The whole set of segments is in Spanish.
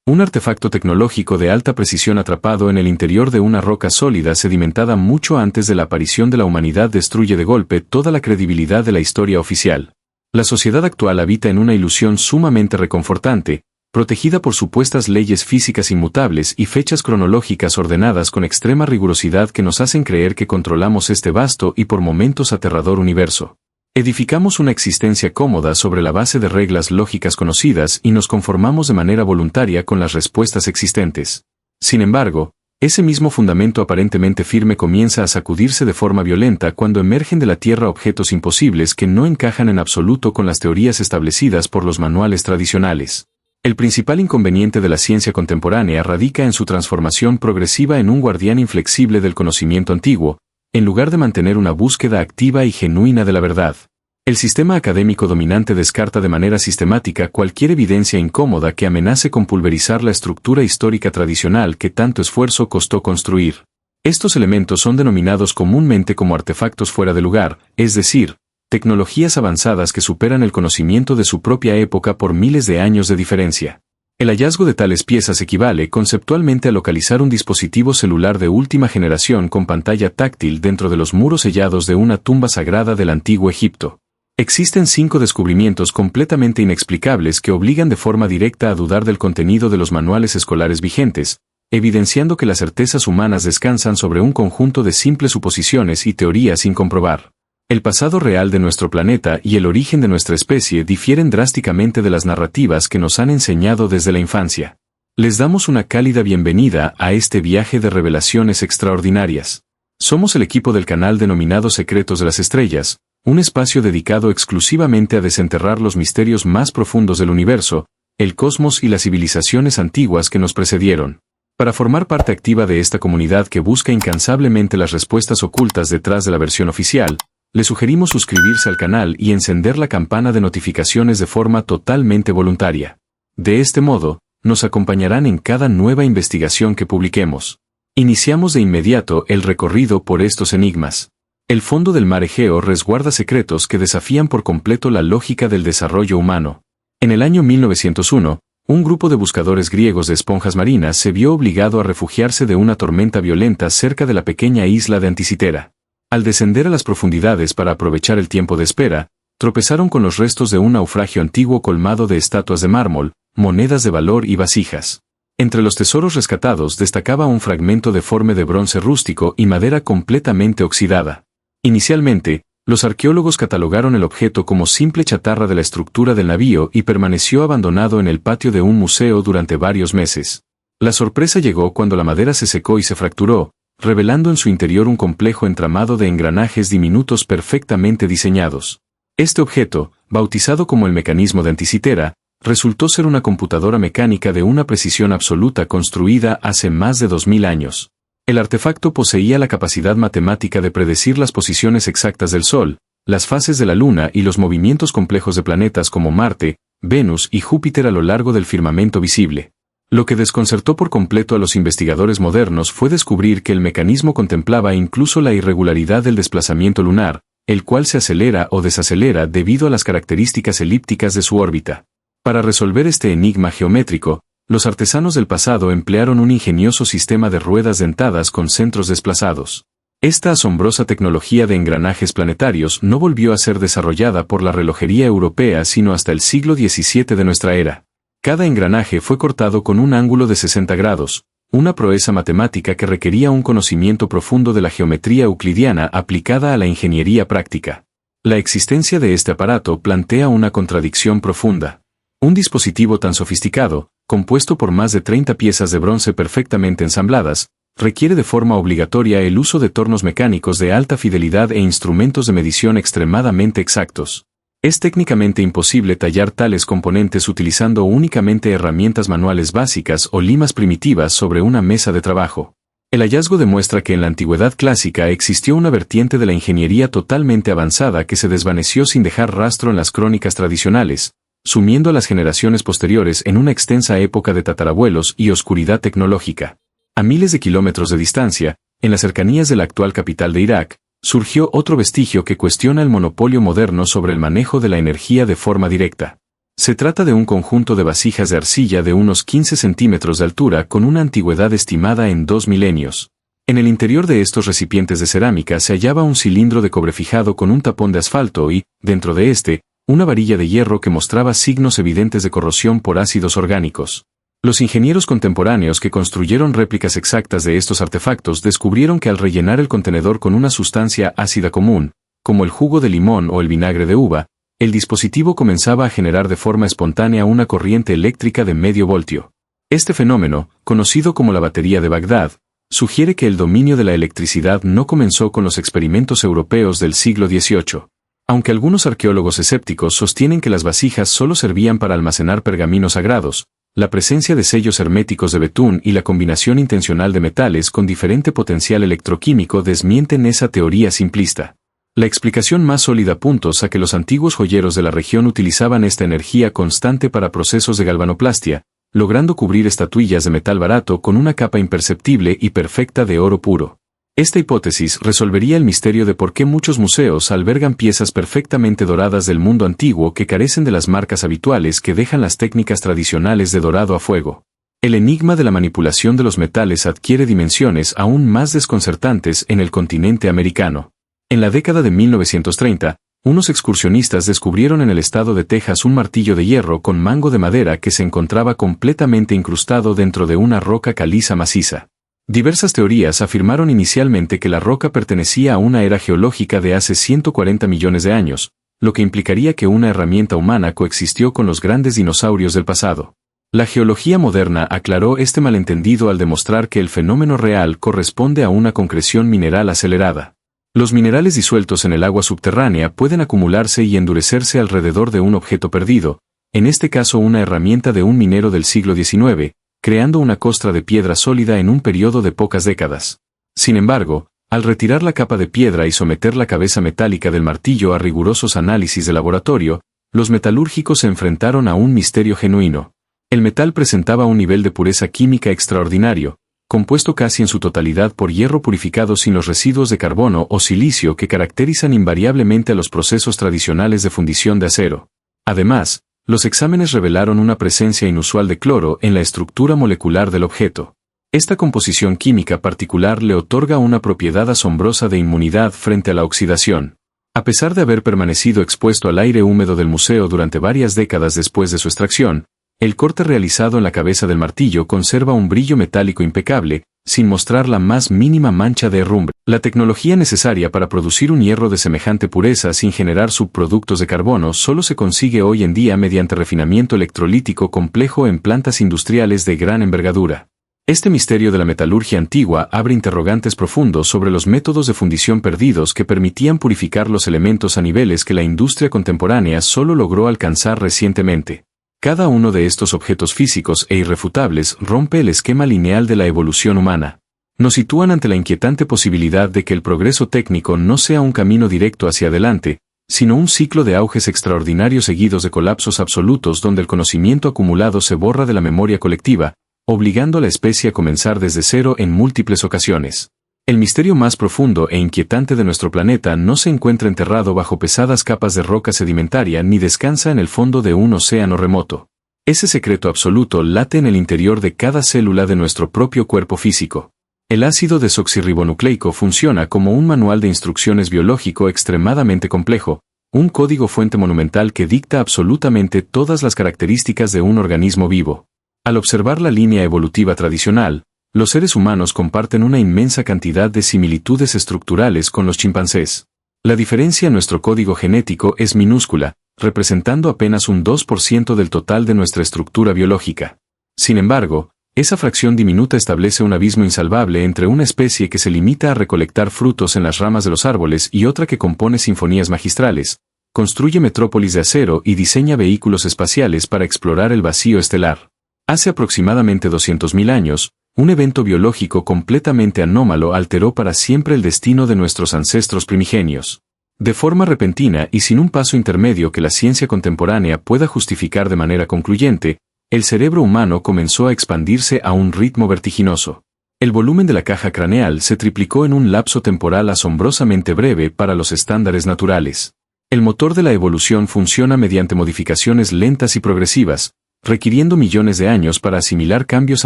Un artefacto tecnológico de alta precisión atrapado en el interior de una roca sólida sedimentada mucho antes de la aparición de la humanidad destruye de golpe toda la credibilidad de la historia oficial. La sociedad actual habita en una ilusión sumamente reconfortante, protegida por supuestas leyes físicas inmutables y fechas cronológicas ordenadas con extrema rigurosidad que nos hacen creer que controlamos este vasto y por momentos aterrador universo. Edificamos una existencia cómoda sobre la base de reglas lógicas conocidas y nos conformamos de manera voluntaria con las respuestas existentes. Sin embargo, ese mismo fundamento aparentemente firme comienza a sacudirse de forma violenta cuando emergen de la Tierra objetos imposibles que no encajan en absoluto con las teorías establecidas por los manuales tradicionales. El principal inconveniente de la ciencia contemporánea radica en su transformación progresiva en un guardián inflexible del conocimiento antiguo, en lugar de mantener una búsqueda activa y genuina de la verdad. El sistema académico dominante descarta de manera sistemática cualquier evidencia incómoda que amenace con pulverizar la estructura histórica tradicional que tanto esfuerzo costó construir. Estos elementos son denominados comúnmente como artefactos fuera de lugar, es decir, tecnologías avanzadas que superan el conocimiento de su propia época por miles de años de diferencia. El hallazgo de tales piezas equivale conceptualmente a localizar un dispositivo celular de última generación con pantalla táctil dentro de los muros sellados de una tumba sagrada del antiguo Egipto. Existen 5 descubrimientos completamente inexplicables que obligan de forma directa a dudar del contenido de los manuales escolares vigentes, evidenciando que las certezas humanas descansan sobre un conjunto de simples suposiciones y teorías sin comprobar. El pasado real de nuestro planeta y el origen de nuestra especie difieren drásticamente de las narrativas que nos han enseñado desde la infancia. Les damos una cálida bienvenida a este viaje de revelaciones extraordinarias. Somos el equipo del canal denominado Secretos de las Estrellas, un espacio dedicado exclusivamente a desenterrar los misterios más profundos del universo, el cosmos y las civilizaciones antiguas que nos precedieron. Para formar parte activa de esta comunidad que busca incansablemente las respuestas ocultas detrás de la versión oficial, le sugerimos suscribirse al canal y encender la campana de notificaciones de forma totalmente voluntaria. De este modo, nos acompañarán en cada nueva investigación que publiquemos. Iniciamos de inmediato el recorrido por estos enigmas. El fondo del mar Egeo resguarda secretos que desafían por completo la lógica del desarrollo humano. En el año 1901, un grupo de buscadores griegos de esponjas marinas se vio obligado a refugiarse de una tormenta violenta cerca de la pequeña isla de Anticitera. Al descender a las profundidades para aprovechar el tiempo de espera, tropezaron con los restos de un naufragio antiguo colmado de estatuas de mármol, monedas de valor y vasijas. Entre los tesoros rescatados destacaba un fragmento deforme de bronce rústico y madera completamente oxidada. Inicialmente, los arqueólogos catalogaron el objeto como simple chatarra de la estructura del navío y permaneció abandonado en el patio de un museo durante varios meses. La sorpresa llegó cuando la madera se secó y se fracturó, revelando en su interior un complejo entramado de engranajes diminutos perfectamente diseñados. Este objeto, bautizado como el mecanismo de Anticitera, resultó ser una computadora mecánica de una precisión absoluta construida hace más de 2000 años. El artefacto poseía la capacidad matemática de predecir las posiciones exactas del Sol, las fases de la Luna y los movimientos complejos de planetas como Marte, Venus y Júpiter a lo largo del firmamento visible. Lo que desconcertó por completo a los investigadores modernos fue descubrir que el mecanismo contemplaba incluso la irregularidad del desplazamiento lunar, el cual se acelera o desacelera debido a las características elípticas de su órbita. Para resolver este enigma geométrico, los artesanos del pasado emplearon un ingenioso sistema de ruedas dentadas con centros desplazados. Esta asombrosa tecnología de engranajes planetarios no volvió a ser desarrollada por la relojería europea sino hasta el siglo XVII de nuestra era. Cada engranaje fue cortado con un ángulo de 60 grados, una proeza matemática que requería un conocimiento profundo de la geometría euclidiana aplicada a la ingeniería práctica. La existencia de este aparato plantea una contradicción profunda. Un dispositivo tan sofisticado, compuesto por más de 30 piezas de bronce perfectamente ensambladas, requiere de forma obligatoria el uso de tornos mecánicos de alta fidelidad e instrumentos de medición extremadamente exactos. Es técnicamente imposible tallar tales componentes utilizando únicamente herramientas manuales básicas o limas primitivas sobre una mesa de trabajo. El hallazgo demuestra que en la antigüedad clásica existió una vertiente de la ingeniería totalmente avanzada que se desvaneció sin dejar rastro en las crónicas tradicionales, sumiendo a las generaciones posteriores en una extensa época de tatarabuelos y oscuridad tecnológica. A miles de kilómetros de distancia, en las cercanías de la actual capital de Irak, surgió otro vestigio que cuestiona el monopolio moderno sobre el manejo de la energía de forma directa. Se trata de un conjunto de vasijas de arcilla de unos 15 centímetros de altura con una antigüedad estimada en 2 milenios. En el interior de estos recipientes de cerámica se hallaba un cilindro de cobre fijado con un tapón de asfalto y, dentro de este, una varilla de hierro que mostraba signos evidentes de corrosión por ácidos orgánicos. Los ingenieros contemporáneos que construyeron réplicas exactas de estos artefactos descubrieron que al rellenar el contenedor con una sustancia ácida común, como el jugo de limón o el vinagre de uva, el dispositivo comenzaba a generar de forma espontánea una corriente eléctrica de medio voltio. Este fenómeno, conocido como la batería de Bagdad, sugiere que el dominio de la electricidad no comenzó con los experimentos europeos del siglo XVIII. Aunque algunos arqueólogos escépticos sostienen que las vasijas solo servían para almacenar pergaminos sagrados, la presencia de sellos herméticos de betún y la combinación intencional de metales con diferente potencial electroquímico desmienten esa teoría simplista. La explicación más sólida apunta a que los antiguos joyeros de la región utilizaban esta energía constante para procesos de galvanoplastia, logrando cubrir estatuillas de metal barato con una capa imperceptible y perfecta de oro puro. Esta hipótesis resolvería el misterio de por qué muchos museos albergan piezas perfectamente doradas del mundo antiguo que carecen de las marcas habituales que dejan las técnicas tradicionales de dorado a fuego. El enigma de la manipulación de los metales adquiere dimensiones aún más desconcertantes en el continente americano. En la década de 1930, unos excursionistas descubrieron en el estado de Texas un martillo de hierro con mango de madera que se encontraba completamente incrustado dentro de una roca caliza maciza. Diversas teorías afirmaron inicialmente que la roca pertenecía a una era geológica de hace 140 millones de años, lo que implicaría que una herramienta humana coexistió con los grandes dinosaurios del pasado. La geología moderna aclaró este malentendido al demostrar que el fenómeno real corresponde a una concreción mineral acelerada. Los minerales disueltos en el agua subterránea pueden acumularse y endurecerse alrededor de un objeto perdido, en este caso una herramienta de un minero del siglo XIX, creando una costra de piedra sólida en un periodo de pocas décadas. Sin embargo, al retirar la capa de piedra y someter la cabeza metálica del martillo a rigurosos análisis de laboratorio, los metalúrgicos se enfrentaron a un misterio genuino. El metal presentaba un nivel de pureza química extraordinario, compuesto casi en su totalidad por hierro purificado sin los residuos de carbono o silicio que caracterizan invariablemente a los procesos tradicionales de fundición de acero. Además, los exámenes revelaron una presencia inusual de cloro en la estructura molecular del objeto. Esta composición química particular le otorga una propiedad asombrosa de inmunidad frente a la oxidación. A pesar de haber permanecido expuesto al aire húmedo del museo durante varias décadas después de su extracción, el corte realizado en la cabeza del martillo conserva un brillo metálico impecable, sin mostrar la más mínima mancha de herrumbre. La tecnología necesaria para producir un hierro de semejante pureza sin generar subproductos de carbono solo se consigue hoy en día mediante refinamiento electrolítico complejo en plantas industriales de gran envergadura. Este misterio de la metalurgia antigua abre interrogantes profundos sobre los métodos de fundición perdidos que permitían purificar los elementos a niveles que la industria contemporánea solo logró alcanzar recientemente. Cada uno de estos objetos físicos e irrefutables rompe el esquema lineal de la evolución humana. Nos sitúan ante la inquietante posibilidad de que el progreso técnico no sea un camino directo hacia adelante, sino un ciclo de auges extraordinarios seguidos de colapsos absolutos donde el conocimiento acumulado se borra de la memoria colectiva, obligando a la especie a comenzar desde cero en múltiples ocasiones. El misterio más profundo e inquietante de nuestro planeta no se encuentra enterrado bajo pesadas capas de roca sedimentaria ni descansa en el fondo de un océano remoto. Ese secreto absoluto late en el interior de cada célula de nuestro propio cuerpo físico. El ácido desoxirribonucleico funciona como un manual de instrucciones biológico extremadamente complejo, un código fuente monumental que dicta absolutamente todas las características de un organismo vivo. Al observar la línea evolutiva tradicional, los seres humanos comparten una inmensa cantidad de similitudes estructurales con los chimpancés. La diferencia en nuestro código genético es minúscula, representando apenas un 2% del total de nuestra estructura biológica. Sin embargo, esa fracción diminuta establece un abismo insalvable entre una especie que se limita a recolectar frutos en las ramas de los árboles y otra que compone sinfonías magistrales, construye metrópolis de acero y diseña vehículos espaciales para explorar el vacío estelar. Hace aproximadamente 200.000 años, un evento biológico completamente anómalo alteró para siempre el destino de nuestros ancestros primigenios. De forma repentina y sin un paso intermedio que la ciencia contemporánea pueda justificar de manera concluyente, el cerebro humano comenzó a expandirse a un ritmo vertiginoso. El volumen de la caja craneal se triplicó en un lapso temporal asombrosamente breve para los estándares naturales. El motor de la evolución funciona mediante modificaciones lentas y progresivas, requiriendo millones de años para asimilar cambios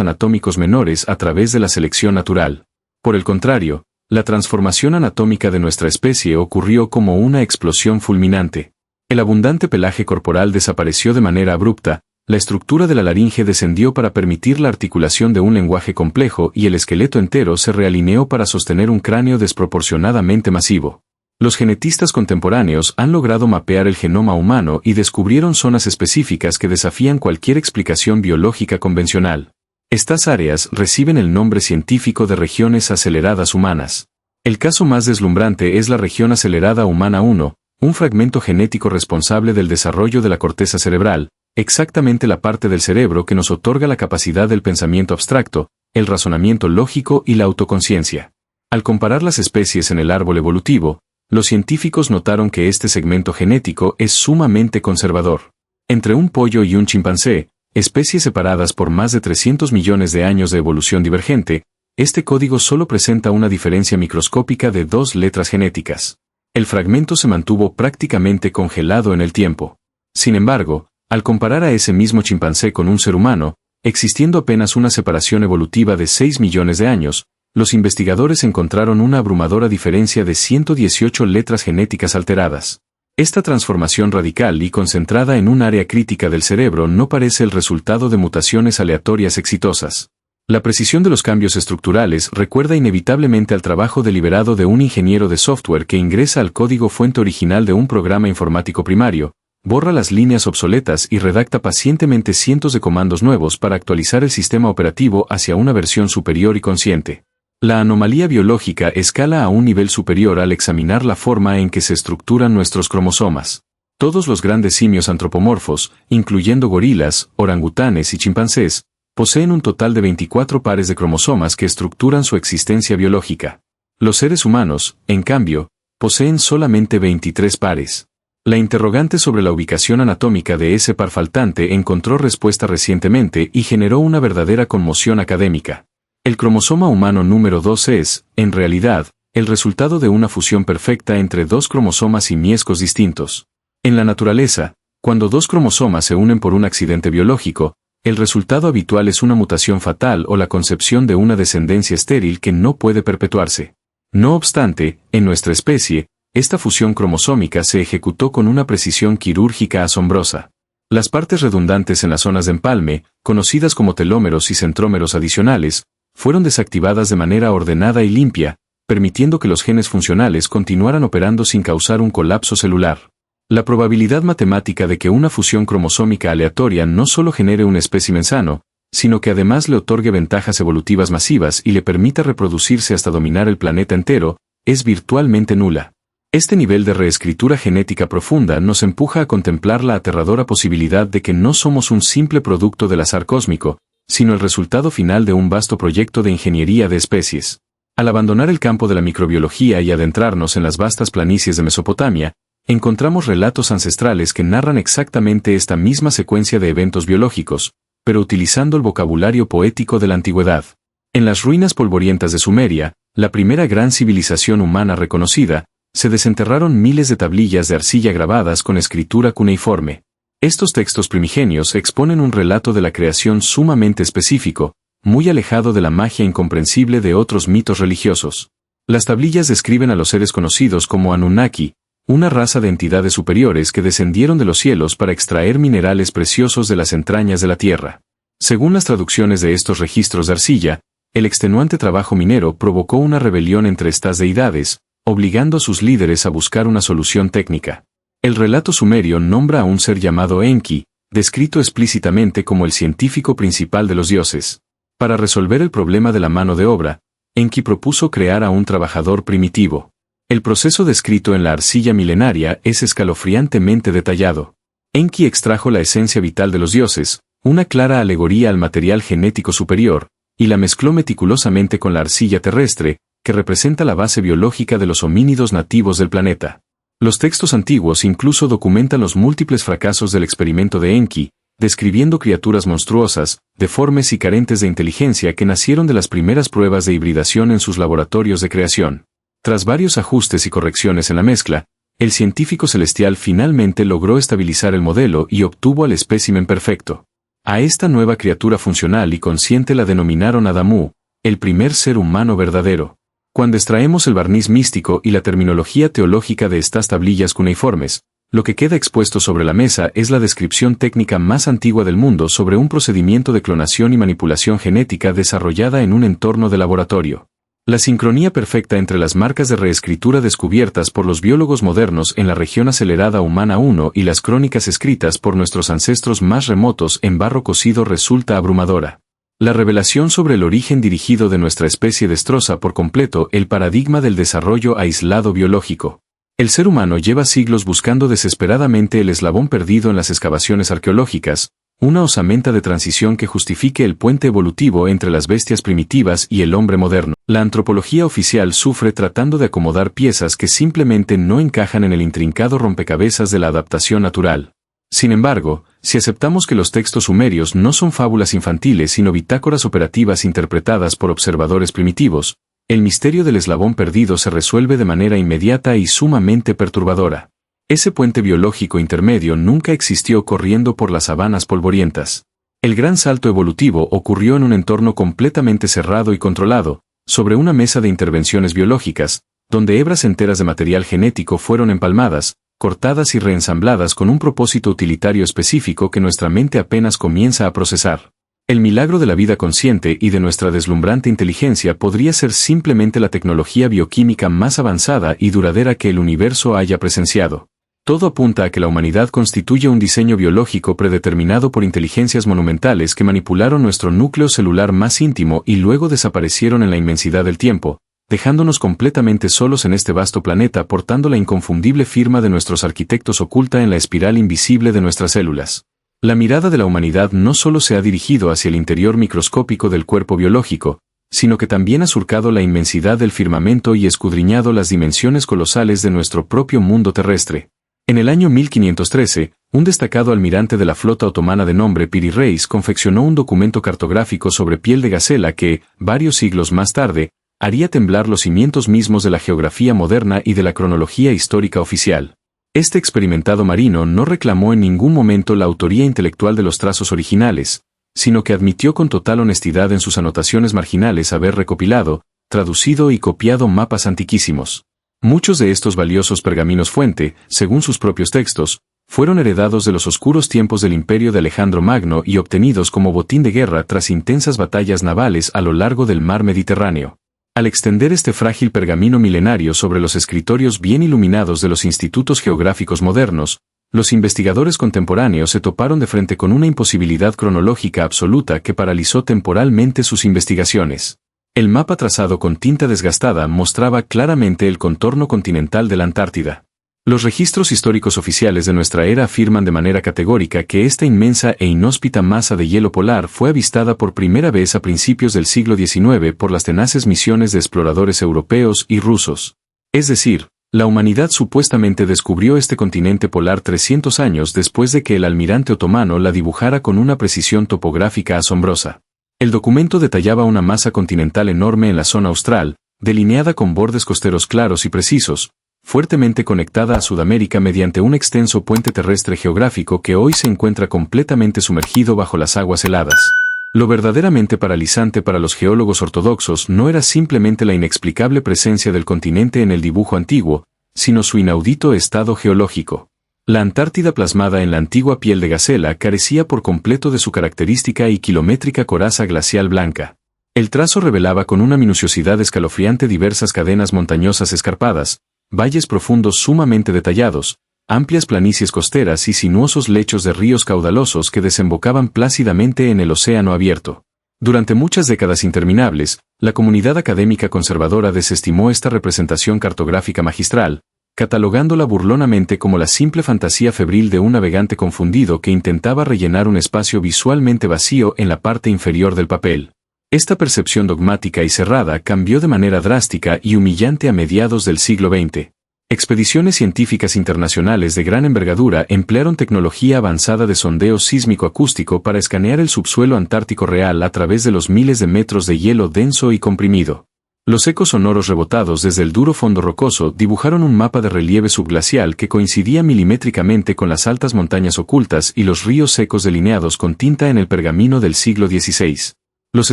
anatómicos menores a través de la selección natural. Por el contrario, la transformación anatómica de nuestra especie ocurrió como una explosión fulminante. El abundante pelaje corporal desapareció de manera abrupta, la estructura de la laringe descendió para permitir la articulación de un lenguaje complejo y el esqueleto entero se realineó para sostener un cráneo desproporcionadamente masivo. Los genetistas contemporáneos han logrado mapear el genoma humano y descubrieron zonas específicas que desafían cualquier explicación biológica convencional. Estas áreas reciben el nombre científico de regiones aceleradas humanas. El caso más deslumbrante es la región acelerada humana 1, un fragmento genético responsable del desarrollo de la corteza cerebral, exactamente la parte del cerebro que nos otorga la capacidad del pensamiento abstracto, el razonamiento lógico y la autoconciencia. Al comparar las especies en el árbol evolutivo, los científicos notaron que este segmento genético es sumamente conservador. Entre un pollo y un chimpancé, especies separadas por más de 300 millones de años de evolución divergente, este código solo presenta una diferencia microscópica de 2 letras genéticas. El fragmento se mantuvo prácticamente congelado en el tiempo. Sin embargo, al comparar a ese mismo chimpancé con un ser humano, existiendo apenas una separación evolutiva de 6 millones de años, los investigadores encontraron una abrumadora diferencia de 118 letras genéticas alteradas. Esta transformación radical y concentrada en un área crítica del cerebro no parece el resultado de mutaciones aleatorias exitosas. La precisión de los cambios estructurales recuerda inevitablemente al trabajo deliberado de un ingeniero de software que ingresa al código fuente original de un programa informático primario, borra las líneas obsoletas y redacta pacientemente cientos de comandos nuevos para actualizar el sistema operativo hacia una versión superior y consciente. La anomalía biológica escala a un nivel superior al examinar la forma en que se estructuran nuestros cromosomas. Todos los grandes simios antropomorfos, incluyendo gorilas, orangutanes y chimpancés, poseen un total de 24 pares de cromosomas que estructuran su existencia biológica. Los seres humanos, en cambio, poseen solamente 23 pares. La interrogante sobre la ubicación anatómica de ese par faltante encontró respuesta recientemente y generó una verdadera conmoción académica. El cromosoma humano número 2 es, en realidad, el resultado de una fusión perfecta entre 2 cromosomas simiescos distintos. En la naturaleza, cuando 2 cromosomas se unen por un accidente biológico, el resultado habitual es una mutación fatal o la concepción de una descendencia estéril que no puede perpetuarse. No obstante, en nuestra especie, esta fusión cromosómica se ejecutó con una precisión quirúrgica asombrosa. Las partes redundantes en las zonas de empalme, conocidas como telómeros y centrómeros adicionales, fueron desactivadas de manera ordenada y limpia, permitiendo que los genes funcionales continuaran operando sin causar un colapso celular. La probabilidad matemática de que una fusión cromosómica aleatoria no solo genere un espécimen sano, sino que además le otorgue ventajas evolutivas masivas y le permita reproducirse hasta dominar el planeta entero, es virtualmente nula. Este nivel de reescritura genética profunda nos empuja a contemplar la aterradora posibilidad de que no somos un simple producto del azar cósmico, sino el resultado final de un vasto proyecto de ingeniería de especies. Al abandonar el campo de la microbiología y adentrarnos en las vastas planicies de Mesopotamia, encontramos relatos ancestrales que narran exactamente esta misma secuencia de eventos biológicos, pero utilizando el vocabulario poético de la antigüedad. En las ruinas polvorientas de Sumeria, la primera gran civilización humana reconocida, se desenterraron miles de tablillas de arcilla grabadas con escritura cuneiforme. Estos textos primigenios exponen un relato de la creación sumamente específico, muy alejado de la magia incomprensible de otros mitos religiosos. Las tablillas describen a los seres conocidos como Anunnaki, una raza de entidades superiores que descendieron de los cielos para extraer minerales preciosos de las entrañas de la tierra. Según las traducciones de estos registros de arcilla, el extenuante trabajo minero provocó una rebelión entre estas deidades, obligando a sus líderes a buscar una solución técnica. El relato sumerio nombra a un ser llamado Enki, descrito explícitamente como el científico principal de los dioses. Para resolver el problema de la mano de obra, Enki propuso crear a un trabajador primitivo. El proceso descrito en la arcilla milenaria es escalofriantemente detallado. Enki extrajo la esencia vital de los dioses, una clara alegoría al material genético superior, y la mezcló meticulosamente con la arcilla terrestre, que representa la base biológica de los homínidos nativos del planeta. Los textos antiguos incluso documentan los múltiples fracasos del experimento de Enki, describiendo criaturas monstruosas, deformes y carentes de inteligencia que nacieron de las primeras pruebas de hibridación en sus laboratorios de creación. Tras varios ajustes y correcciones en la mezcla, El científico celestial finalmente logró estabilizar el modelo y obtuvo al espécimen perfecto. A esta nueva criatura funcional y consciente la denominaron Adamu, el primer ser humano verdadero. Cuando extraemos el barniz místico y la terminología teológica de estas tablillas cuneiformes, lo que queda expuesto sobre la mesa es la descripción técnica más antigua del mundo sobre un procedimiento de clonación y manipulación genética desarrollada en un entorno de laboratorio. La sincronía perfecta entre las marcas de reescritura descubiertas por los biólogos modernos en la región acelerada humana 1 y las crónicas escritas por nuestros ancestros más remotos en barro cocido resulta abrumadora. La revelación sobre el origen dirigido de nuestra especie destroza por completo el paradigma del desarrollo aislado biológico. El ser humano lleva siglos buscando desesperadamente el eslabón perdido en las excavaciones arqueológicas, una osamenta de transición que justifique el puente evolutivo entre las bestias primitivas y el hombre moderno. La antropología oficial sufre tratando de acomodar piezas que simplemente no encajan en el intrincado rompecabezas de la adaptación natural. Sin embargo, si aceptamos que los textos sumerios no son fábulas infantiles sino bitácoras operativas interpretadas por observadores primitivos, el misterio del eslabón perdido se resuelve de manera inmediata y sumamente perturbadora. Ese puente biológico intermedio nunca existió corriendo por las sabanas polvorientas. El gran salto evolutivo ocurrió en un entorno completamente cerrado y controlado, sobre una mesa de intervenciones biológicas, donde hebras enteras de material genético fueron empalmadas, cortadas y reensambladas con un propósito utilitario específico que nuestra mente apenas comienza a procesar. El milagro de la vida consciente y de nuestra deslumbrante inteligencia podría ser simplemente la tecnología bioquímica más avanzada y duradera que el universo haya presenciado. Todo apunta a que la humanidad constituye un diseño biológico predeterminado por inteligencias monumentales que manipularon nuestro núcleo celular más íntimo y luego desaparecieron en la inmensidad del tiempo, dejándonos completamente solos en este vasto planeta portando la inconfundible firma de nuestros arquitectos oculta en la espiral invisible de nuestras células. La mirada de la humanidad no solo se ha dirigido hacia el interior microscópico del cuerpo biológico, sino que también ha surcado la inmensidad del firmamento y escudriñado las dimensiones colosales de nuestro propio mundo terrestre. En el año 1513, un destacado almirante de la flota otomana de nombre Piri Reis confeccionó un documento cartográfico sobre piel de gacela que, varios siglos más tarde, haría temblar los cimientos mismos de la geografía moderna y de la cronología histórica oficial. Este experimentado marino no reclamó en ningún momento la autoría intelectual de los trazos originales, sino que admitió con total honestidad en sus anotaciones marginales haber recopilado, traducido y copiado mapas antiquísimos. Muchos de estos valiosos pergaminos fuente, según sus propios textos, fueron heredados de los oscuros tiempos del imperio de Alejandro Magno y obtenidos como botín de guerra tras intensas batallas navales a lo largo del mar Mediterráneo. Al extender este frágil pergamino milenario sobre los escritorios bien iluminados de los institutos geográficos modernos, los investigadores contemporáneos se toparon de frente con una imposibilidad cronológica absoluta que paralizó temporalmente sus investigaciones. El mapa trazado con tinta desgastada mostraba claramente el contorno continental de la Antártida. Los registros históricos oficiales de nuestra era afirman de manera categórica que esta inmensa e inhóspita masa de hielo polar fue avistada por primera vez a principios del siglo XIX por las tenaces misiones de exploradores europeos y rusos. Es decir, la humanidad supuestamente descubrió este continente polar 300 años después de que el almirante otomano la dibujara con una precisión topográfica asombrosa. El documento detallaba una masa continental enorme en la zona austral, delineada con bordes costeros claros y precisos, fuertemente conectada a Sudamérica mediante un extenso puente terrestre geográfico que hoy se encuentra completamente sumergido bajo las aguas heladas. Lo verdaderamente paralizante para los geólogos ortodoxos no era simplemente la inexplicable presencia del continente en el dibujo antiguo, sino su inaudito estado geológico. La Antártida plasmada en la antigua piel de gacela carecía por completo de su característica y kilométrica coraza glacial blanca. El trazo revelaba con una minuciosidad escalofriante diversas cadenas montañosas escarpadas, valles profundos sumamente detallados, amplias planicies costeras y sinuosos lechos de ríos caudalosos que desembocaban plácidamente en el océano abierto. Durante muchas décadas interminables, la comunidad académica conservadora desestimó esta representación cartográfica magistral, catalogándola burlonamente como la simple fantasía febril de un navegante confundido que intentaba rellenar un espacio visualmente vacío en la parte inferior del papel. Esta percepción dogmática y cerrada cambió de manera drástica y humillante a mediados del siglo XX. Expediciones científicas internacionales de gran envergadura emplearon tecnología avanzada de sondeo sísmico-acústico para escanear el subsuelo antártico real a través de los miles de metros de hielo denso y comprimido. Los ecos sonoros rebotados desde el duro fondo rocoso dibujaron un mapa de relieve subglacial que coincidía milimétricamente con las altas montañas ocultas y los ríos secos delineados con tinta en el pergamino del siglo XVI. Los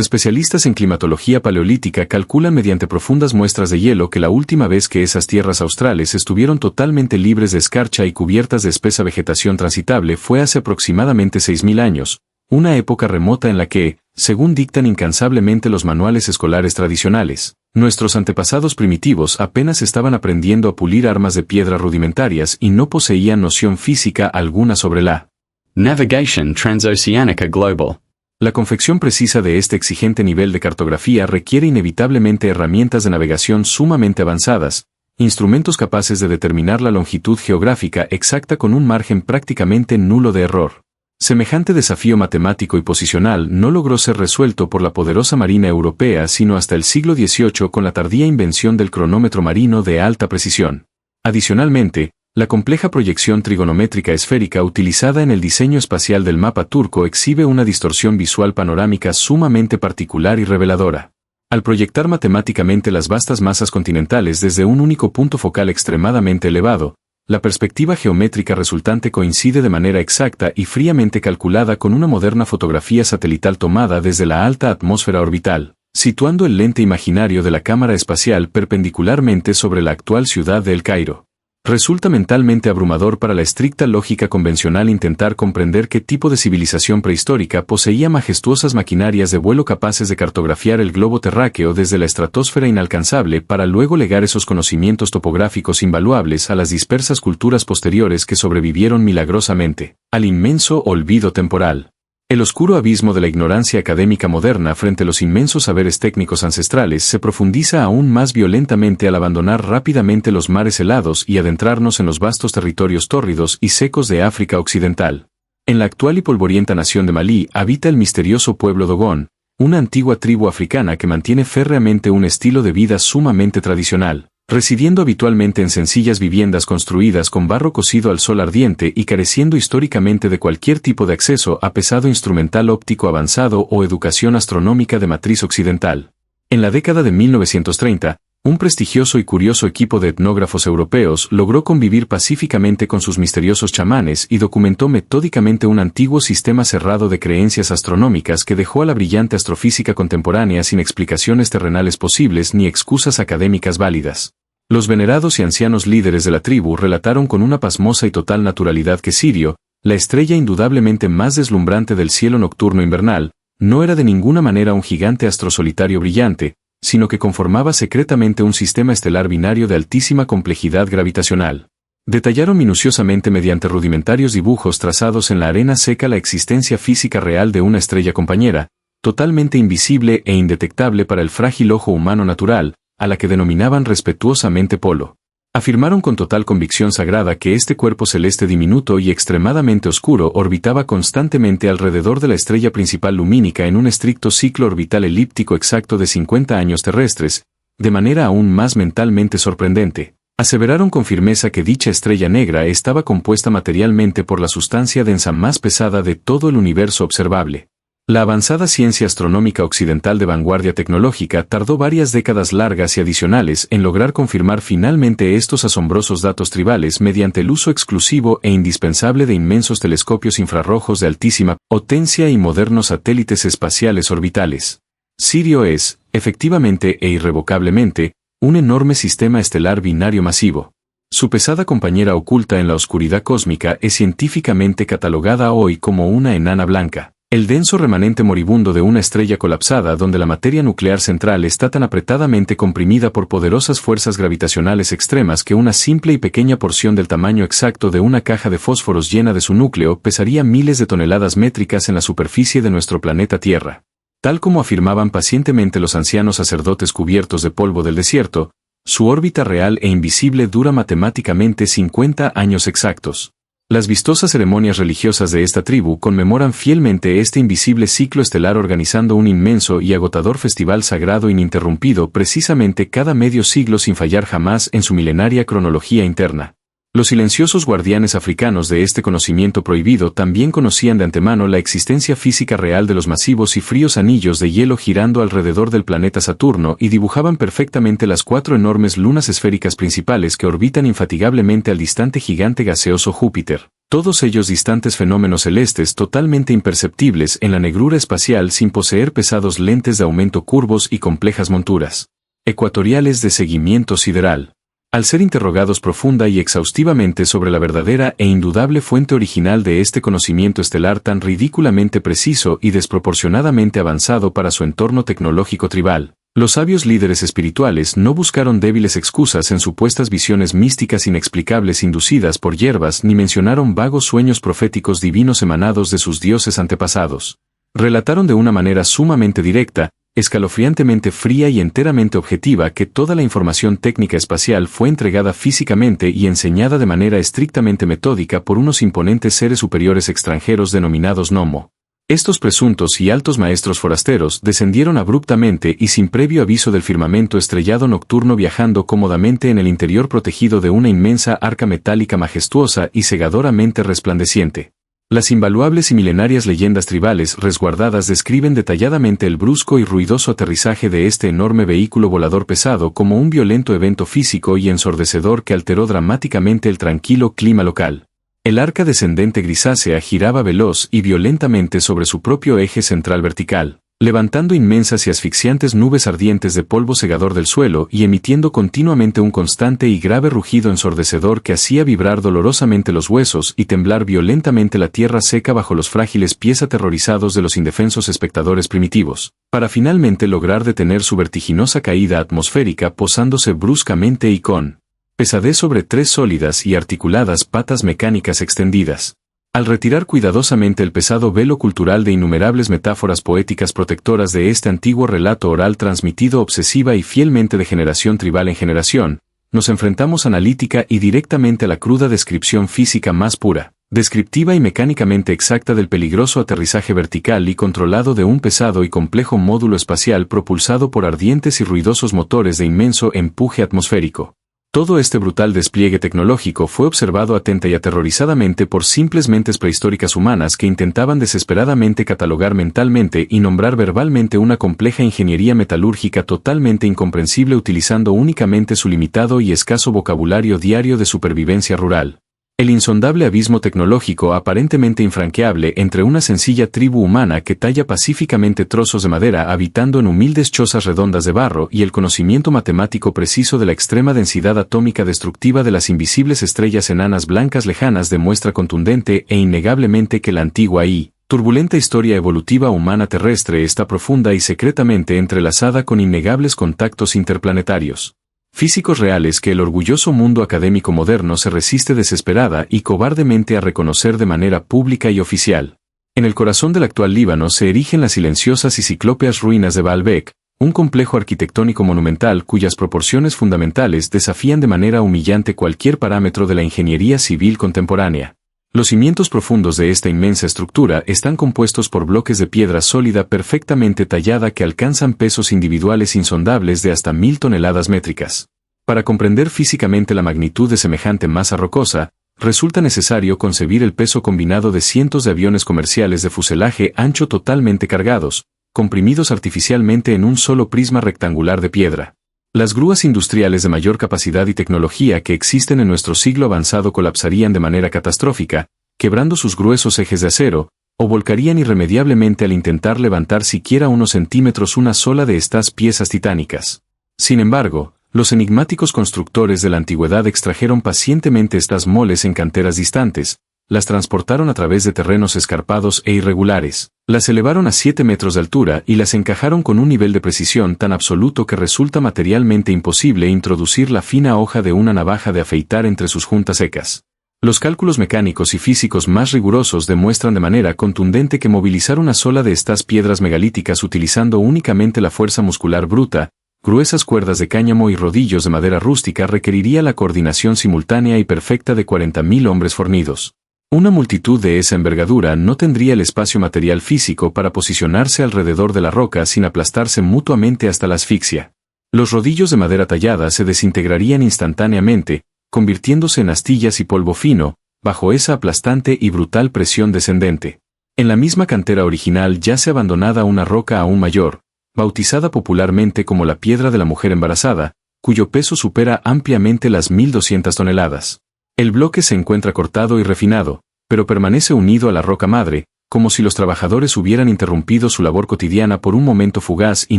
especialistas en climatología paleolítica calculan mediante profundas muestras de hielo que la última vez que esas tierras australes estuvieron totalmente libres de escarcha y cubiertas de espesa vegetación transitable fue hace aproximadamente 6.000 años, una época remota en la que, según dictan incansablemente los manuales escolares tradicionales, nuestros antepasados primitivos apenas estaban aprendiendo a pulir armas de piedra rudimentarias y no poseían noción física alguna sobre la Navigation Transoceánica Global. La confección precisa de este exigente nivel de cartografía requiere inevitablemente herramientas de navegación sumamente avanzadas, instrumentos capaces de determinar la longitud geográfica exacta con un margen prácticamente nulo de error. Semejante desafío matemático y posicional no logró ser resuelto por la poderosa Marina Europea sino hasta el siglo XVIII con la tardía invención del cronómetro marino de alta precisión. Adicionalmente, la compleja proyección trigonométrica esférica utilizada en el diseño espacial del mapa turco exhibe una distorsión visual panorámica sumamente particular y reveladora. Al proyectar matemáticamente las vastas masas continentales desde un único punto focal extremadamente elevado, la perspectiva geométrica resultante coincide de manera exacta y fríamente calculada con una moderna fotografía satelital tomada desde la alta atmósfera orbital, situando el lente imaginario de la cámara espacial perpendicularmente sobre la actual ciudad de El Cairo. Resulta mentalmente abrumador para la estricta lógica convencional intentar comprender qué tipo de civilización prehistórica poseía majestuosas maquinarias de vuelo capaces de cartografiar el globo terráqueo desde la estratosfera inalcanzable para luego legar esos conocimientos topográficos invaluables a las dispersas culturas posteriores que sobrevivieron milagrosamente al inmenso olvido temporal. El oscuro abismo de la ignorancia académica moderna frente a los inmensos saberes técnicos ancestrales se profundiza aún más violentamente al abandonar rápidamente los mares helados y adentrarnos en los vastos territorios tórridos y secos de África Occidental. En la actual y polvorienta nación de Malí habita el misterioso pueblo Dogon, una antigua tribu africana que mantiene férreamente un estilo de vida sumamente tradicional, residiendo habitualmente en sencillas viviendas construidas con barro cocido al sol ardiente y careciendo históricamente de cualquier tipo de acceso a pesado instrumental óptico avanzado o educación astronómica de matriz occidental. En la década de 1930, un prestigioso y curioso equipo de etnógrafos europeos logró convivir pacíficamente con sus misteriosos chamanes y documentó metódicamente un antiguo sistema cerrado de creencias astronómicas que dejó a la brillante astrofísica contemporánea sin explicaciones terrenales posibles ni excusas académicas válidas. Los venerados y ancianos líderes de la tribu relataron con una pasmosa y total naturalidad que Sirio, la estrella indudablemente más deslumbrante del cielo nocturno invernal, no era de ninguna manera un gigante astro solitario brillante, sino que conformaba secretamente un sistema estelar binario de altísima complejidad gravitacional. Detallaron minuciosamente mediante rudimentarios dibujos trazados en la arena seca la existencia física real de una estrella compañera, totalmente invisible e indetectable para el frágil ojo humano natural, a la que denominaban respetuosamente Polo. Afirmaron con total convicción sagrada que este cuerpo celeste diminuto y extremadamente oscuro orbitaba constantemente alrededor de la estrella principal lumínica en un estricto ciclo orbital elíptico exacto de 50 años terrestres, de manera aún más mentalmente sorprendente. Aseveraron con firmeza que dicha estrella negra estaba compuesta materialmente por la sustancia densa más pesada de todo el universo observable. La avanzada ciencia astronómica occidental de vanguardia tecnológica tardó varias décadas largas y adicionales en lograr confirmar finalmente estos asombrosos datos tribales mediante el uso exclusivo e indispensable de inmensos telescopios infrarrojos de altísima potencia y modernos satélites espaciales orbitales. Sirio es, efectivamente e irrevocablemente, un enorme sistema estelar binario masivo. Su pesada compañera oculta en la oscuridad cósmica es científicamente catalogada hoy como una enana blanca. El denso remanente moribundo de una estrella colapsada donde la materia nuclear central está tan apretadamente comprimida por poderosas fuerzas gravitacionales extremas que una simple y pequeña porción del tamaño exacto de una caja de fósforos llena de su núcleo pesaría miles de toneladas métricas en la superficie de nuestro planeta Tierra. Tal como afirmaban pacientemente los ancianos sacerdotes cubiertos de polvo del desierto, su órbita real e invisible dura matemáticamente 50 años exactos. Las vistosas ceremonias religiosas de esta tribu conmemoran fielmente este invisible ciclo estelar organizando un inmenso y agotador festival sagrado ininterrumpido precisamente cada medio siglo sin fallar jamás en su milenaria cronología interna. Los silenciosos guardianes africanos de este conocimiento prohibido también conocían de antemano la existencia física real de los masivos y fríos anillos de hielo girando alrededor del planeta Saturno y dibujaban perfectamente las 4 enormes lunas esféricas principales que orbitan infatigablemente al distante gigante gaseoso Júpiter, todos ellos distantes fenómenos celestes totalmente imperceptibles en la negrura espacial sin poseer pesados lentes de aumento curvos y complejas monturas ecuatoriales de seguimiento sideral. Al ser interrogados profunda y exhaustivamente sobre la verdadera e indudable fuente original de este conocimiento estelar tan ridículamente preciso y desproporcionadamente avanzado para su entorno tecnológico tribal, los sabios líderes espirituales no buscaron débiles excusas en supuestas visiones místicas inexplicables inducidas por hierbas ni mencionaron vagos sueños proféticos divinos emanados de sus dioses antepasados. Relataron de una manera sumamente directa, escalofriantemente fría y enteramente objetiva que toda la información técnica espacial fue entregada físicamente y enseñada de manera estrictamente metódica por unos imponentes seres superiores extranjeros denominados Nomo. Estos presuntos y altos maestros forasteros descendieron abruptamente y sin previo aviso del firmamento estrellado nocturno viajando cómodamente en el interior protegido de una inmensa arca metálica majestuosa y cegadoramente resplandeciente. Las invaluables y milenarias leyendas tribales resguardadas describen detalladamente el brusco y ruidoso aterrizaje de este enorme vehículo volador pesado como un violento evento físico y ensordecedor que alteró dramáticamente el tranquilo clima local. El arca descendente grisácea giraba veloz y violentamente sobre su propio eje central vertical, levantando inmensas y asfixiantes nubes ardientes de polvo segador del suelo y emitiendo continuamente un constante y grave rugido ensordecedor que hacía vibrar dolorosamente los huesos y temblar violentamente la tierra seca bajo los frágiles pies aterrorizados de los indefensos espectadores primitivos, para finalmente lograr detener su vertiginosa caída atmosférica posándose bruscamente y con pesadez sobre 3 sólidas y articuladas patas mecánicas extendidas. Al retirar cuidadosamente el pesado velo cultural de innumerables metáforas poéticas protectoras de este antiguo relato oral transmitido obsesiva y fielmente de generación tribal en generación, nos enfrentamos analítica y directamente a la cruda descripción física más pura, descriptiva y mecánicamente exacta del peligroso aterrizaje vertical y controlado de un pesado y complejo módulo espacial propulsado por ardientes y ruidosos motores de inmenso empuje atmosférico. Todo este brutal despliegue tecnológico fue observado atenta y aterrorizadamente por simples mentes prehistóricas humanas que intentaban desesperadamente catalogar mentalmente y nombrar verbalmente una compleja ingeniería metalúrgica totalmente incomprensible utilizando únicamente su limitado y escaso vocabulario diario de supervivencia rural. El insondable abismo tecnológico aparentemente infranqueable entre una sencilla tribu humana que talla pacíficamente trozos de madera habitando en humildes chozas redondas de barro y el conocimiento matemático preciso de la extrema densidad atómica destructiva de las invisibles estrellas enanas blancas lejanas demuestra contundente e innegablemente que la antigua y turbulenta historia evolutiva humana terrestre está profunda y secretamente entrelazada con innegables contactos interplanetarios. Físicos reales que el orgulloso mundo académico moderno se resiste desesperada y cobardemente a reconocer de manera pública y oficial. En el corazón del actual Líbano se erigen las silenciosas y ciclópeas ruinas de Baalbek, un complejo arquitectónico monumental cuyas proporciones fundamentales desafían de manera humillante cualquier parámetro de la ingeniería civil contemporánea. Los cimientos profundos de esta inmensa estructura están compuestos por bloques de piedra sólida perfectamente tallada que alcanzan pesos individuales insondables de hasta 1000 toneladas métricas. Para comprender físicamente la magnitud de semejante masa rocosa, resulta necesario concebir el peso combinado de cientos de aviones comerciales de fuselaje ancho totalmente cargados, comprimidos artificialmente en un solo prisma rectangular de piedra. Las grúas industriales de mayor capacidad y tecnología que existen en nuestro siglo avanzado colapsarían de manera catastrófica, quebrando sus gruesos ejes de acero, o volcarían irremediablemente al intentar levantar siquiera unos centímetros una sola de estas piezas titánicas. Sin embargo, los enigmáticos constructores de la antigüedad extrajeron pacientemente estas moles en canteras distantes, las transportaron a través de terrenos escarpados e irregulares, las elevaron a 7 metros de altura y las encajaron con un nivel de precisión tan absoluto que resulta materialmente imposible introducir la fina hoja de una navaja de afeitar entre sus juntas secas. Los cálculos mecánicos y físicos más rigurosos demuestran de manera contundente que movilizar una sola de estas piedras megalíticas utilizando únicamente la fuerza muscular bruta, gruesas cuerdas de cáñamo y rodillos de madera rústica requeriría la coordinación simultánea y perfecta de 40.000 hombres fornidos. Una multitud de esa envergadura no tendría el espacio material físico para posicionarse alrededor de la roca sin aplastarse mutuamente hasta la asfixia. Los rodillos de madera tallada se desintegrarían instantáneamente, convirtiéndose en astillas y polvo fino, bajo esa aplastante y brutal presión descendente. En la misma cantera original yace abandonada una roca aún mayor, bautizada popularmente como la piedra de la mujer embarazada, cuyo peso supera ampliamente las 1.200 toneladas. El bloque se encuentra cortado y refinado, pero permanece unido a la roca madre, como si los trabajadores hubieran interrumpido su labor cotidiana por un momento fugaz y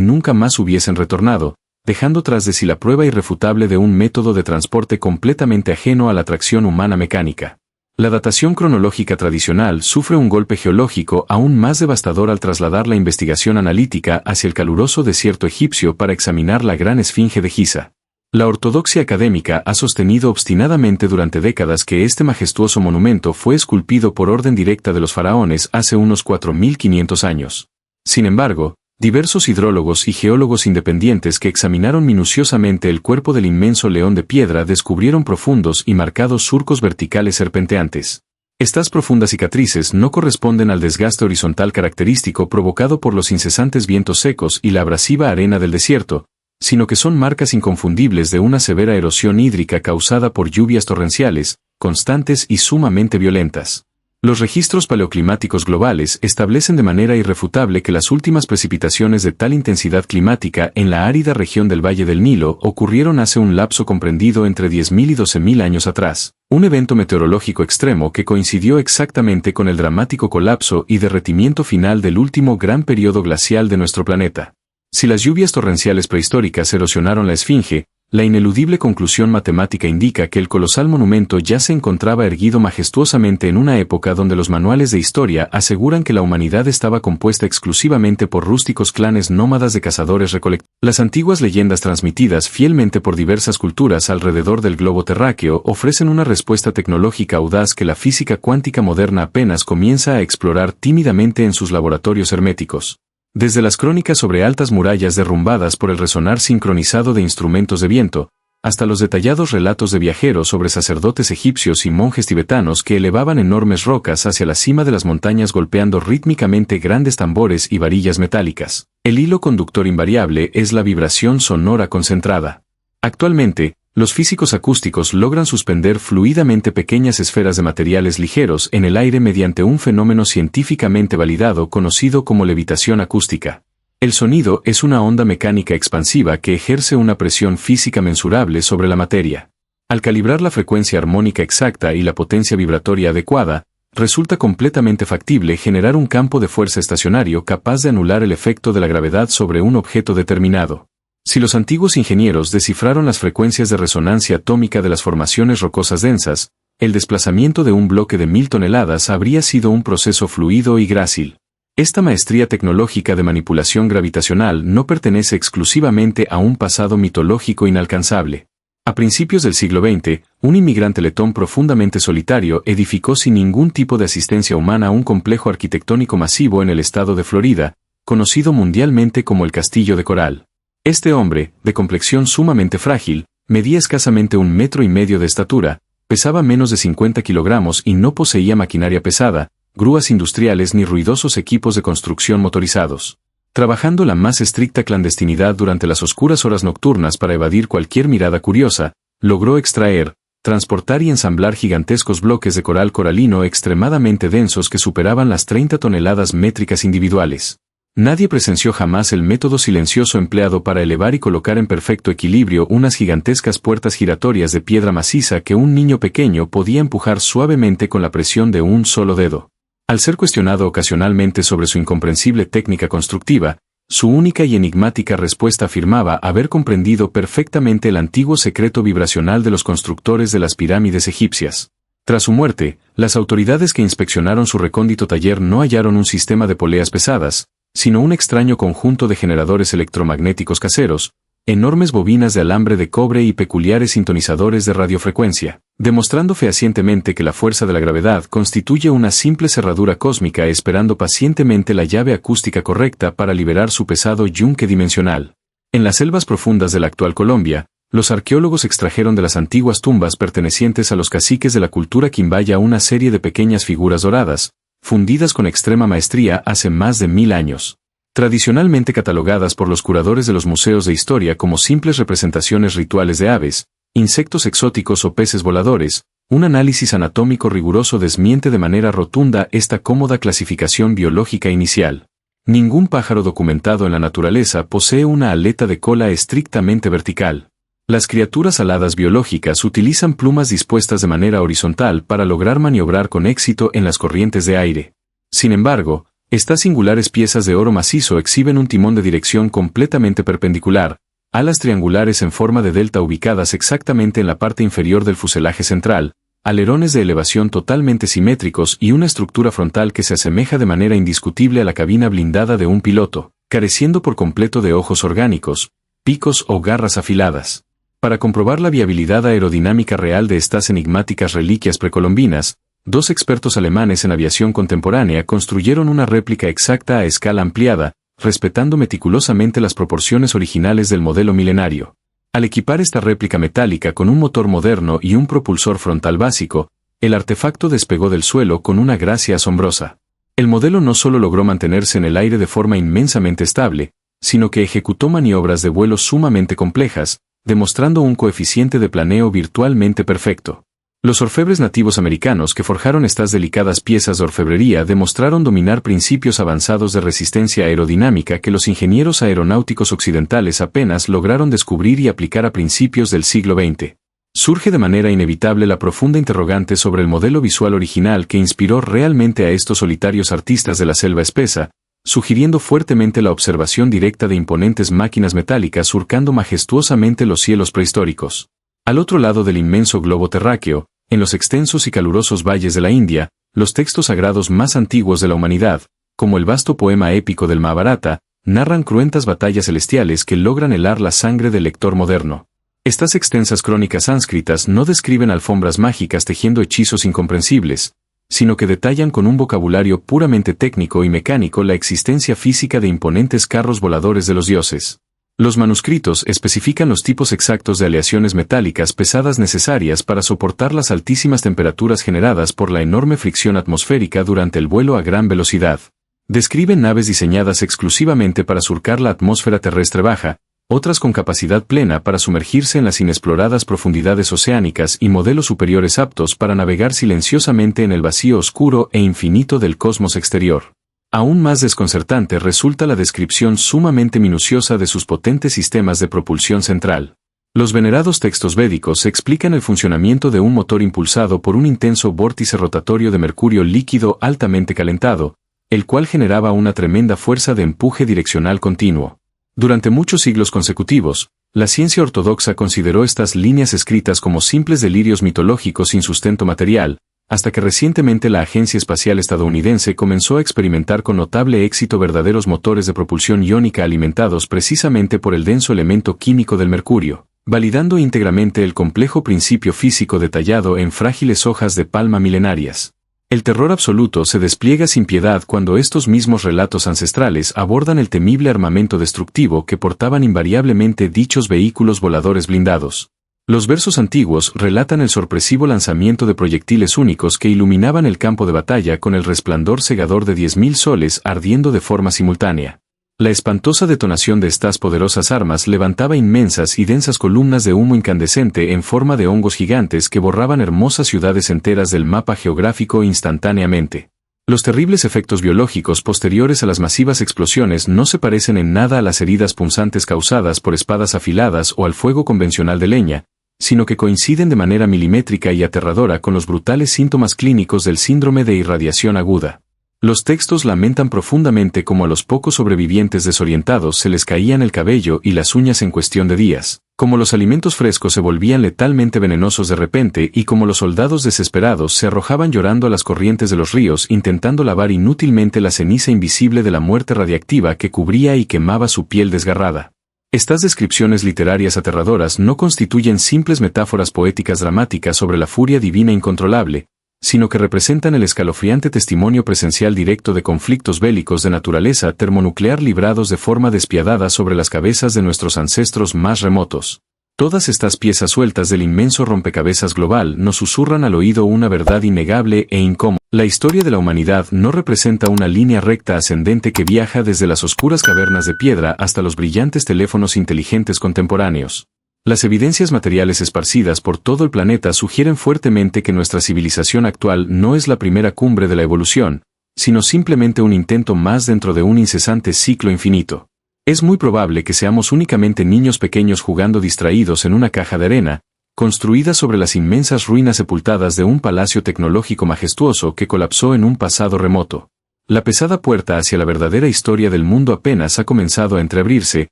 nunca más hubiesen retornado, dejando tras de sí la prueba irrefutable de un método de transporte completamente ajeno a la tracción humana mecánica. La datación cronológica tradicional sufre un golpe geológico aún más devastador al trasladar la investigación analítica hacia el caluroso desierto egipcio para examinar la gran esfinge de Giza. La ortodoxia académica ha sostenido obstinadamente durante décadas que este majestuoso monumento fue esculpido por orden directa de los faraones hace unos 4.500 años. Sin embargo, diversos hidrólogos y geólogos independientes que examinaron minuciosamente el cuerpo del inmenso león de piedra descubrieron profundos y marcados surcos verticales serpenteantes. Estas profundas cicatrices no corresponden al desgaste horizontal característico provocado por los incesantes vientos secos y la abrasiva arena del desierto, sino que son marcas inconfundibles de una severa erosión hídrica causada por lluvias torrenciales, constantes y sumamente violentas. Los registros paleoclimáticos globales establecen de manera irrefutable que las últimas precipitaciones de tal intensidad climática en la árida región del Valle del Nilo ocurrieron hace un lapso comprendido entre 10.000 y 12.000 años atrás, un evento meteorológico extremo que coincidió exactamente con el dramático colapso y derretimiento final del último gran periodo glacial de nuestro planeta. Si las lluvias torrenciales prehistóricas erosionaron la esfinge, la ineludible conclusión matemática indica que el colosal monumento ya se encontraba erguido majestuosamente en una época donde los manuales de historia aseguran que la humanidad estaba compuesta exclusivamente por rústicos clanes nómadas de cazadores-recolectores. Las antiguas leyendas transmitidas fielmente por diversas culturas alrededor del globo terráqueo ofrecen una respuesta tecnológica audaz que la física cuántica moderna apenas comienza a explorar tímidamente en sus laboratorios herméticos. Desde las crónicas sobre altas murallas derrumbadas por el resonar sincronizado de instrumentos de viento, hasta los detallados relatos de viajeros sobre sacerdotes egipcios y monjes tibetanos que elevaban enormes rocas hacia la cima de las montañas golpeando rítmicamente grandes tambores y varillas metálicas, el hilo conductor invariable es la vibración sonora concentrada. Actualmente, los físicos acústicos logran suspender fluidamente pequeñas esferas de materiales ligeros en el aire mediante un fenómeno científicamente validado conocido como levitación acústica. El sonido es una onda mecánica expansiva que ejerce una presión física mensurable sobre la materia. Al calibrar la frecuencia armónica exacta y la potencia vibratoria adecuada, resulta completamente factible generar un campo de fuerza estacionario capaz de anular el efecto de la gravedad sobre un objeto determinado. Si los antiguos ingenieros descifraron las frecuencias de resonancia atómica de las formaciones rocosas densas, el desplazamiento de un bloque de 1.000 toneladas habría sido un proceso fluido y grácil. Esta maestría tecnológica de manipulación gravitacional no pertenece exclusivamente a un pasado mitológico inalcanzable. A principios del siglo XX, un inmigrante letón profundamente solitario edificó sin ningún tipo de asistencia humana un complejo arquitectónico masivo en el estado de Florida, conocido mundialmente como el Castillo de Coral. Este hombre, de complexión sumamente frágil, medía escasamente 1,5 metros de estatura, pesaba menos de 50 kilogramos y no poseía maquinaria pesada, grúas industriales ni ruidosos equipos de construcción motorizados. Trabajando la más estricta clandestinidad durante las oscuras horas nocturnas para evadir cualquier mirada curiosa, logró extraer, transportar y ensamblar gigantescos bloques de coral coralino extremadamente densos que superaban las 30 toneladas métricas individuales. Nadie presenció jamás el método silencioso empleado para elevar y colocar en perfecto equilibrio unas gigantescas puertas giratorias de piedra maciza que un niño pequeño podía empujar suavemente con la presión de un solo dedo. Al ser cuestionado ocasionalmente sobre su incomprensible técnica constructiva, su única y enigmática respuesta afirmaba haber comprendido perfectamente el antiguo secreto vibracional de los constructores de las pirámides egipcias. Tras su muerte, las autoridades que inspeccionaron su recóndito taller no hallaron un sistema de poleas pesadas, sino un extraño conjunto de generadores electromagnéticos caseros, enormes bobinas de alambre de cobre y peculiares sintonizadores de radiofrecuencia, demostrando fehacientemente que la fuerza de la gravedad constituye una simple cerradura cósmica esperando pacientemente la llave acústica correcta para liberar su pesado yunque dimensional. En las selvas profundas de la actual Colombia, los arqueólogos extrajeron de las antiguas tumbas pertenecientes a los caciques de la cultura quimbaya una serie de pequeñas figuras doradas, fundidas con extrema maestría hace más de 1000 años. Tradicionalmente catalogadas por los curadores de los museos de historia como simples representaciones rituales de aves, insectos exóticos o peces voladores, un análisis anatómico riguroso desmiente de manera rotunda esta cómoda clasificación biológica inicial. Ningún pájaro documentado en la naturaleza posee una aleta de cola estrictamente vertical. Las criaturas aladas biológicas utilizan plumas dispuestas de manera horizontal para lograr maniobrar con éxito en las corrientes de aire. Sin embargo, estas singulares piezas de oro macizo exhiben un timón de dirección completamente perpendicular, alas triangulares en forma de delta ubicadas exactamente en la parte inferior del fuselaje central, alerones de elevación totalmente simétricos y una estructura frontal que se asemeja de manera indiscutible a la cabina blindada de un piloto, careciendo por completo de ojos orgánicos, picos o garras afiladas. Para comprobar la viabilidad aerodinámica real de estas enigmáticas reliquias precolombinas, dos expertos alemanes en aviación contemporánea construyeron una réplica exacta a escala ampliada, respetando meticulosamente las proporciones originales del modelo milenario. Al equipar esta réplica metálica con un motor moderno y un propulsor frontal básico, el artefacto despegó del suelo con una gracia asombrosa. El modelo no solo logró mantenerse en el aire de forma inmensamente estable, sino que ejecutó maniobras de vuelo sumamente complejas, demostrando un coeficiente de planeo virtualmente perfecto. Los orfebres nativos americanos que forjaron estas delicadas piezas de orfebrería demostraron dominar principios avanzados de resistencia aerodinámica que los ingenieros aeronáuticos occidentales apenas lograron descubrir y aplicar a principios del siglo XX. Surge de manera inevitable la profunda interrogante sobre el modelo visual original que inspiró realmente a estos solitarios artistas de la selva espesa, sugiriendo fuertemente la observación directa de imponentes máquinas metálicas surcando majestuosamente los cielos prehistóricos. Al otro lado del inmenso globo terráqueo, en los extensos y calurosos valles de la India, los textos sagrados más antiguos de la humanidad, como el vasto poema épico del Mahabharata, narran cruentas batallas celestiales que logran helar la sangre del lector moderno. Estas extensas crónicas sánscritas no describen alfombras mágicas tejiendo hechizos incomprensibles, sino que detallan con un vocabulario puramente técnico y mecánico la existencia física de imponentes carros voladores de los dioses. Los manuscritos especifican los tipos exactos de aleaciones metálicas pesadas necesarias para soportar las altísimas temperaturas generadas por la enorme fricción atmosférica durante el vuelo a gran velocidad. Describen naves diseñadas exclusivamente para surcar la atmósfera terrestre baja, otras con capacidad plena para sumergirse en las inexploradas profundidades oceánicas y modelos superiores aptos para navegar silenciosamente en el vacío oscuro e infinito del cosmos exterior. Aún más desconcertante resulta la descripción sumamente minuciosa de sus potentes sistemas de propulsión central. Los venerados textos védicos explican el funcionamiento de un motor impulsado por un intenso vórtice rotatorio de mercurio líquido altamente calentado, el cual generaba una tremenda fuerza de empuje direccional continuo. Durante muchos siglos consecutivos, la ciencia ortodoxa consideró estas líneas escritas como simples delirios mitológicos sin sustento material, hasta que recientemente la Agencia Espacial Estadounidense comenzó a experimentar con notable éxito verdaderos motores de propulsión iónica alimentados precisamente por el denso elemento químico del mercurio, validando íntegramente el complejo principio físico detallado en frágiles hojas de palma milenarias. El terror absoluto se despliega sin piedad cuando estos mismos relatos ancestrales abordan el temible armamento destructivo que portaban invariablemente dichos vehículos voladores blindados. Los versos antiguos relatan el sorpresivo lanzamiento de proyectiles únicos que iluminaban el campo de batalla con el resplandor cegador de 10.000 soles ardiendo de forma simultánea. La espantosa detonación de estas poderosas armas levantaba inmensas y densas columnas de humo incandescente en forma de hongos gigantes que borraban hermosas ciudades enteras del mapa geográfico instantáneamente. Los terribles efectos biológicos posteriores a las masivas explosiones no se parecen en nada a las heridas punzantes causadas por espadas afiladas o al fuego convencional de leña, sino que coinciden de manera milimétrica y aterradora con los brutales síntomas clínicos del síndrome de irradiación aguda. Los textos lamentan profundamente cómo a los pocos sobrevivientes desorientados se les caían el cabello y las uñas en cuestión de días, cómo los alimentos frescos se volvían letalmente venenosos de repente y cómo los soldados desesperados se arrojaban llorando a las corrientes de los ríos intentando lavar inútilmente la ceniza invisible de la muerte radiactiva que cubría y quemaba su piel desgarrada. Estas descripciones literarias aterradoras no constituyen simples metáforas poéticas dramáticas sobre la furia divina incontrolable, sino que representan el escalofriante testimonio presencial directo de conflictos bélicos de naturaleza termonuclear librados de forma despiadada sobre las cabezas de nuestros ancestros más remotos. Todas estas piezas sueltas del inmenso rompecabezas global nos susurran al oído una verdad innegable e incómoda. La historia de la humanidad no representa una línea recta ascendente que viaja desde las oscuras cavernas de piedra hasta los brillantes teléfonos inteligentes contemporáneos. Las evidencias materiales esparcidas por todo el planeta sugieren fuertemente que nuestra civilización actual no es la primera cumbre de la evolución, sino simplemente un intento más dentro de un incesante ciclo infinito. Es muy probable que seamos únicamente niños pequeños jugando distraídos en una caja de arena, construida sobre las inmensas ruinas sepultadas de un palacio tecnológico majestuoso que colapsó en un pasado remoto. La pesada puerta hacia la verdadera historia del mundo apenas ha comenzado a entreabrirse,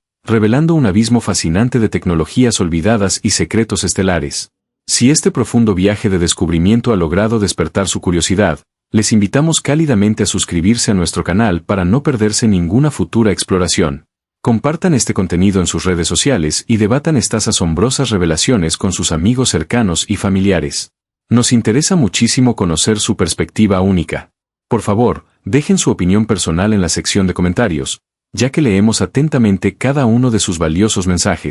revelando un abismo fascinante de tecnologías olvidadas y secretos estelares. Si este profundo viaje de descubrimiento ha logrado despertar su curiosidad, les invitamos cálidamente a suscribirse a nuestro canal para no perderse ninguna futura exploración. Compartan este contenido en sus redes sociales y debatan estas asombrosas revelaciones con sus amigos cercanos y familiares. Nos interesa muchísimo conocer su perspectiva única. Por favor, dejen su opinión personal en la sección de comentarios, ya que leemos atentamente cada uno de sus valiosos mensajes.